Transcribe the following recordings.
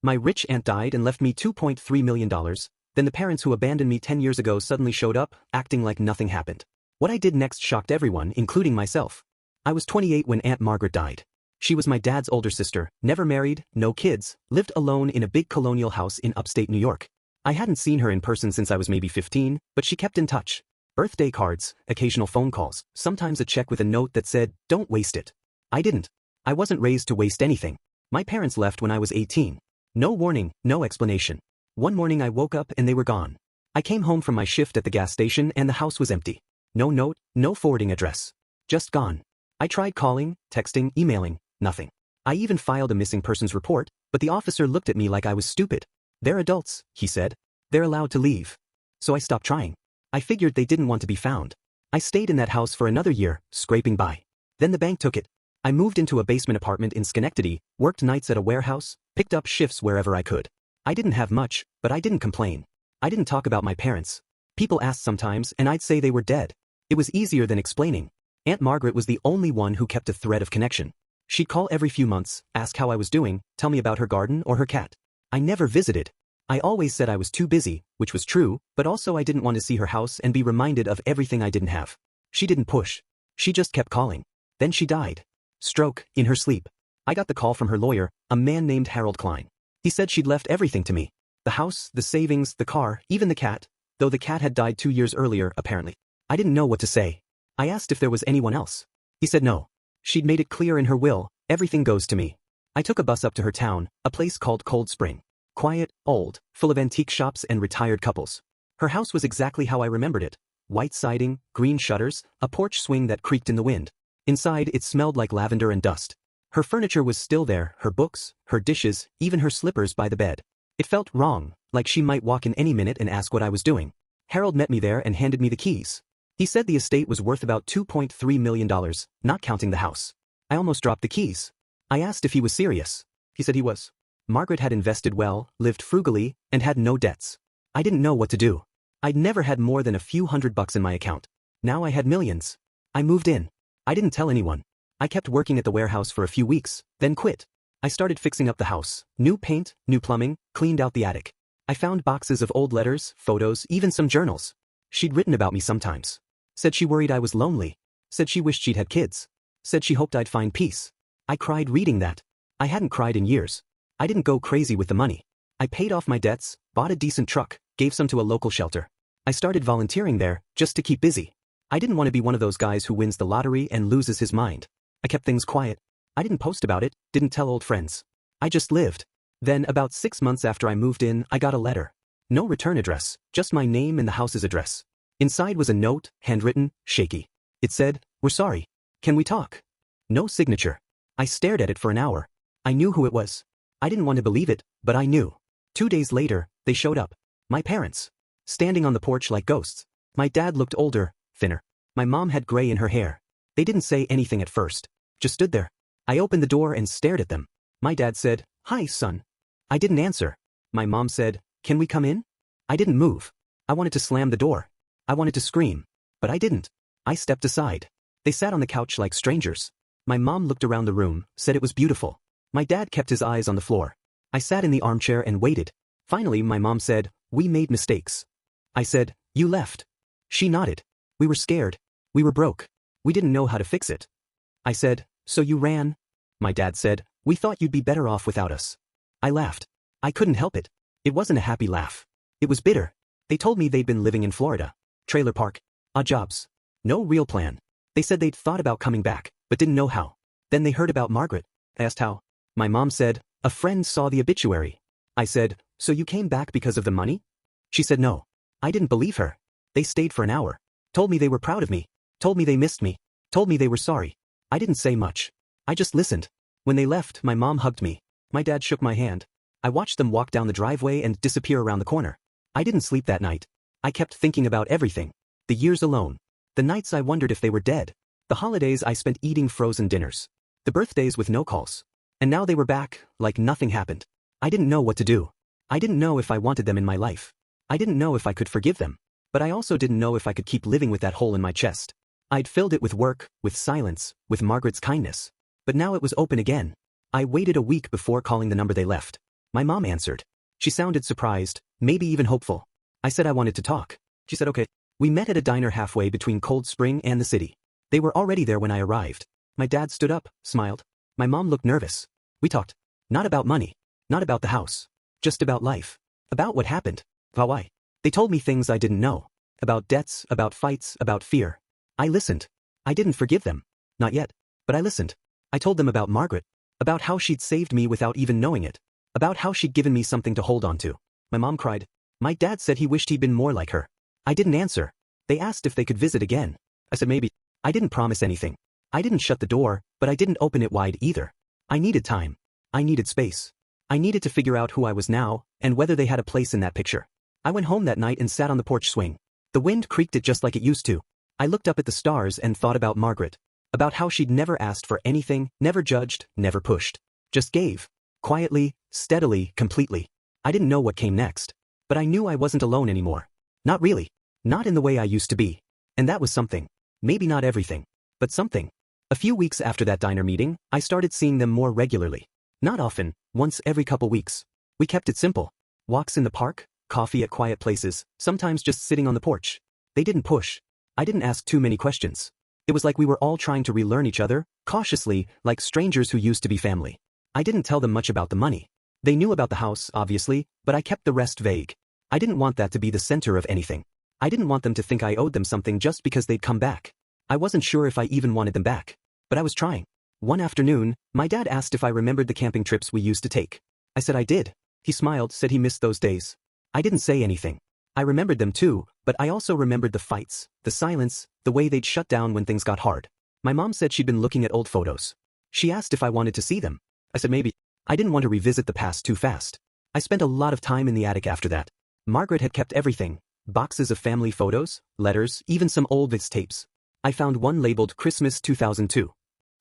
My rich aunt died and left me $2.3 million. Then the parents who abandoned me 10 years ago suddenly showed up, acting like nothing happened. What I did next shocked everyone, including myself. I was 28 when Aunt Margaret died. She was my dad's older sister, never married, no kids, lived alone in a big colonial house in upstate New York. I hadn't seen her in person since I was maybe 15, but she kept in touch. Birthday cards, occasional phone calls, sometimes a check with a note that said, "Don't waste it." I didn't. I wasn't raised to waste anything. My parents left when I was 18. No warning, no explanation. One morning I woke up and they were gone. I came home from my shift at the gas station and the house was empty. No note, no forwarding address. Just gone. I tried calling, texting, emailing, nothing. I even filed a missing persons report, but the officer looked at me like I was stupid. "They're adults," he said. "They're allowed to leave." So I stopped trying. I figured they didn't want to be found. I stayed in that house for another year, scraping by. Then the bank took it. I moved into a basement apartment in Schenectady, worked nights at a warehouse, picked up shifts wherever I could. I didn't have much, but I didn't complain. I didn't talk about my parents. People asked sometimes and I'd say they were dead. It was easier than explaining. Aunt Margaret was the only one who kept a thread of connection. She'd call every few months, ask how I was doing, tell me about her garden or her cat. I never visited. I always said I was too busy, which was true, but also I didn't want to see her house and be reminded of everything I didn't have. She didn't push. She just kept calling. Then she died. Stroke, in her sleep. I got the call from her lawyer, a man named Harold Klein. He said she'd left everything to me. The house, the savings, the car, even the cat, though the cat had died 2 years earlier, apparently. I didn't know what to say. I asked if there was anyone else. He said no. She'd made it clear in her will, everything goes to me. I took a bus up to her town, a place called Cold Spring. Quiet, old, full of antique shops and retired couples. Her house was exactly how I remembered it. White siding, green shutters, a porch swing that creaked in the wind. Inside it smelled like lavender and dust. Her furniture was still there, her books, her dishes, even her slippers by the bed. It felt wrong, like she might walk in any minute and ask what I was doing. Harold met me there and handed me the keys. He said the estate was worth about $2.3 million, not counting the house. I almost dropped the keys. I asked if he was serious. He said he was. Margaret had invested well, lived frugally, and had no debts. I didn't know what to do. I'd never had more than a few $100 in my account. Now I had millions. I moved in. I didn't tell anyone. I kept working at the warehouse for a few weeks, then quit. I started fixing up the house. New paint, new plumbing, cleaned out the attic. I found boxes of old letters, photos, even some journals. She'd written about me sometimes. Said she worried I was lonely. Said she wished she'd had kids. Said she hoped I'd find peace. I cried reading that. I hadn't cried in years. I didn't go crazy with the money. I paid off my debts, bought a decent truck, gave some to a local shelter. I started volunteering there, just to keep busy. I didn't want to be one of those guys who wins the lottery and loses his mind. I kept things quiet. I didn't post about it, didn't tell old friends. I just lived. Then, about 6 months after I moved in, I got a letter. No return address, just my name and the house's address. Inside was a note, handwritten, shaky. It said, "We're sorry. Can we talk?" No signature. I stared at it for an hour. I knew who it was. I didn't want to believe it, but I knew. 2 days later, they showed up. My parents. Standing on the porch like ghosts. My dad looked older, thinner. My mom had gray in her hair. They didn't say anything at first. Just stood there. I opened the door and stared at them. My dad said, "Hi, son." I didn't answer. My mom said, "Can we come in?" I didn't move. I wanted to slam the door. I wanted to scream. But I didn't. I stepped aside. They sat on the couch like strangers. My mom looked around the room, said it was beautiful. My dad kept his eyes on the floor. I sat in the armchair and waited. Finally, my mom said, "We made mistakes." I said, "You left." She nodded. "We were scared. We were broke. We didn't know how to fix it." I said, "So you ran?" My dad said, "We thought you'd be better off without us." I laughed. I couldn't help it. It wasn't a happy laugh. It was bitter. They told me they'd been living in Florida. Trailer park. Odd jobs. No real plan. They said they'd thought about coming back, but didn't know how. Then they heard about Margaret. I asked how. My mom said, "A friend saw the obituary." I said, "So you came back because of the money?" She said no. I didn't believe her. They stayed for an hour. Told me they were proud of me. Told me they missed me. Told me they were sorry. I didn't say much. I just listened. When they left, my mom hugged me. My dad shook my hand. I watched them walk down the driveway and disappear around the corner. I didn't sleep that night. I kept thinking about everything. The years alone. The nights I wondered if they were dead. The holidays I spent eating frozen dinners. The birthdays with no calls. And now they were back, like nothing happened. I didn't know what to do. I didn't know if I wanted them in my life. I didn't know if I could forgive them. But I also didn't know if I could keep living with that hole in my chest. I'd filled it with work, with silence, with Margaret's kindness. But now it was open again. I waited a week before calling the number they left. My mom answered. She sounded surprised, maybe even hopeful. I said I wanted to talk. She said okay. We met at a diner halfway between Cold Spring and the city. They were already there when I arrived. My dad stood up, smiled. My mom looked nervous. We talked. Not about money. Not about the house. Just about life. About what happened. About why. They told me things I didn't know. About debts, about fights, about fear. I listened. I didn't forgive them. Not yet. But I listened. I told them about Margaret. About how she'd saved me without even knowing it. About how she'd given me something to hold on to. My mom cried. My dad said he wished he'd been more like her. I didn't answer. They asked if they could visit again. I said maybe. I didn't promise anything. I didn't shut the door, but I didn't open it wide either. I needed time. I needed space. I needed to figure out who I was now, and whether they had a place in that picture. I went home that night and sat on the porch swing. The wind creaked it just like it used to. I looked up at the stars and thought about Margaret. About how she'd never asked for anything, never judged, never pushed. Just gave. Quietly, steadily, completely. I didn't know what came next. But I knew I wasn't alone anymore. Not really. Not in the way I used to be. And that was something. Maybe not everything. But something. A few weeks after that diner meeting, I started seeing them more regularly. Not often, once every couple weeks. We kept it simple. Walks in the park, coffee at quiet places, sometimes just sitting on the porch. They didn't push. I didn't ask too many questions. It was like we were all trying to relearn each other, cautiously, like strangers who used to be family. I didn't tell them much about the money. They knew about the house, obviously, but I kept the rest vague. I didn't want that to be the center of anything. I didn't want them to think I owed them something just because they'd come back. I wasn't sure if I even wanted them back. But I was trying. One afternoon, my dad asked if I remembered the camping trips we used to take. I said I did. He smiled, said he missed those days. I didn't say anything. I remembered them too, but I also remembered the fights, the silence, the way they'd shut down when things got hard. My mom said she'd been looking at old photos. She asked if I wanted to see them. I said maybe. I didn't want to revisit the past too fast. I spent a lot of time in the attic after that. Margaret had kept everything. Boxes of family photos, letters, even some old VHS tapes. I found one labeled Christmas 2002.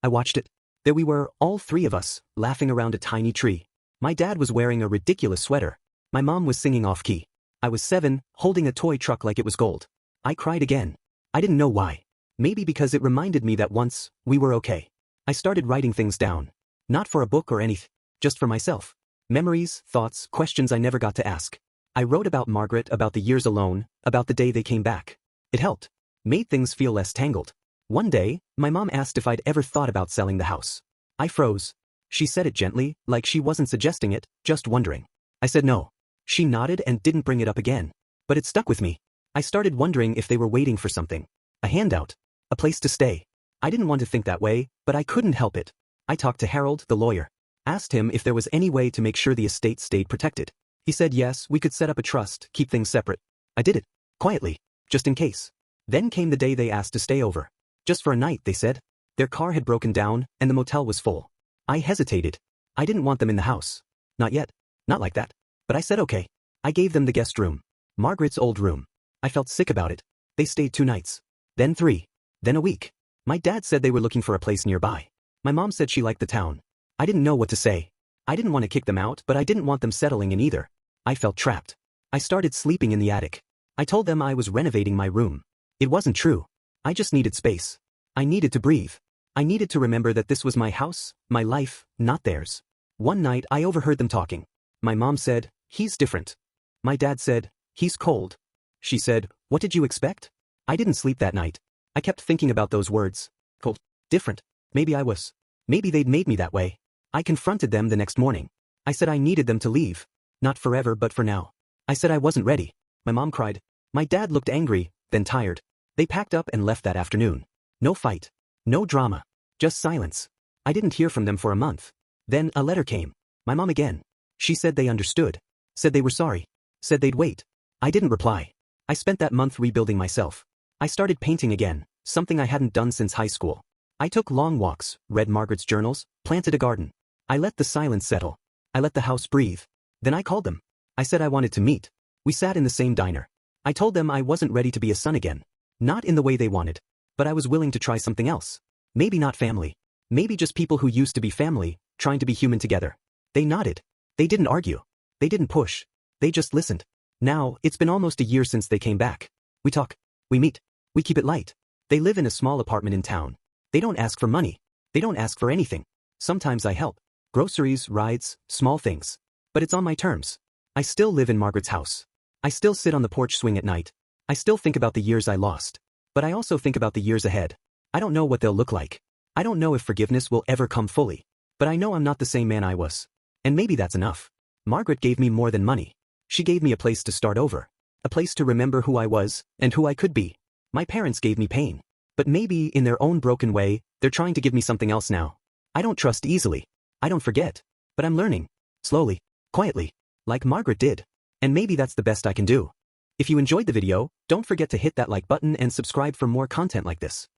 I watched it. There we were, all three of us, laughing around a tiny tree. My dad was wearing a ridiculous sweater. My mom was singing off-key. I was 7, holding a toy truck like it was gold. I cried again. I didn't know why. Maybe because it reminded me that once, we were okay. I started writing things down. Not for a book or anything, just for myself. Memories, thoughts, questions I never got to ask. I wrote about Margaret, about the years alone, about the day they came back. It helped. Made things feel less tangled. One day, my mom asked if I'd ever thought about selling the house. I froze. She said it gently, like she wasn't suggesting it, just wondering. I said no. She nodded and didn't bring it up again. But it stuck with me. I started wondering if they were waiting for something. A handout. A place to stay. I didn't want to think that way, but I couldn't help it. I talked to Harold, the lawyer. Asked him if there was any way to make sure the estate stayed protected. He said yes, we could set up a trust, keep things separate. I did it. Quietly. Just in case. Then came the day they asked to stay over. Just for a night, they said. Their car had broken down, and the motel was full. I hesitated. I didn't want them in the house. Not yet. Not like that. But I said okay. I gave them the guest room. Margaret's old room. I felt sick about it. They stayed 2 nights. Then 3. Then a week. My dad said they were looking for a place nearby. My mom said she liked the town. I didn't know what to say. I didn't want to kick them out, but I didn't want them settling in either. I felt trapped. I started sleeping in the attic. I told them I was renovating my room. It wasn't true. I just needed space. I needed to breathe. I needed to remember that this was my house, my life, not theirs. One night I overheard them talking. My mom said, "He's different." My dad said, "He's cold." She said, "What did you expect?" I didn't sleep that night. I kept thinking about those words. Cold. Different. Maybe I was. Maybe they'd made me that way. I confronted them the next morning. I said I needed them to leave. Not forever, but for now. I said I wasn't ready. My mom cried. My dad looked angry, then tired. They packed up and left that afternoon. No fight. No drama. Just silence. I didn't hear from them for a month. Then a letter came. My mom again. She said they understood. Said they were sorry. Said they'd wait. I didn't reply. I spent that month rebuilding myself. I started painting again, something I hadn't done since high school. I took long walks, read Margaret's journals, planted a garden. I let the silence settle. I let the house breathe. Then I called them. I said I wanted to meet. We sat in the same diner. I told them I wasn't ready to be a son again. Not in the way they wanted. But I was willing to try something else. Maybe not family. Maybe just people who used to be family, trying to be human together. They nodded. They didn't argue. They didn't push. They just listened. Now, it's been almost a year since they came back. We talk. We meet. We keep it light. They live in a small apartment in town. They don't ask for money. They don't ask for anything. Sometimes I help. Groceries, rides, small things. But it's on my terms. I still live in Margaret's house. I still sit on the porch swing at night. I still think about the years I lost. But I also think about the years ahead. I don't know what they'll look like. I don't know if forgiveness will ever come fully. But I know I'm not the same man I was. And maybe that's enough. Margaret gave me more than money. She gave me a place to start over. A place to remember who I was, and who I could be. My parents gave me pain. But maybe, in their own broken way, they're trying to give me something else now. I don't trust easily. I don't forget. But I'm learning. Slowly. Quietly. Like Margaret did. And maybe that's the best I can do. If you enjoyed the video, don't forget to hit that like button and subscribe for more content like this.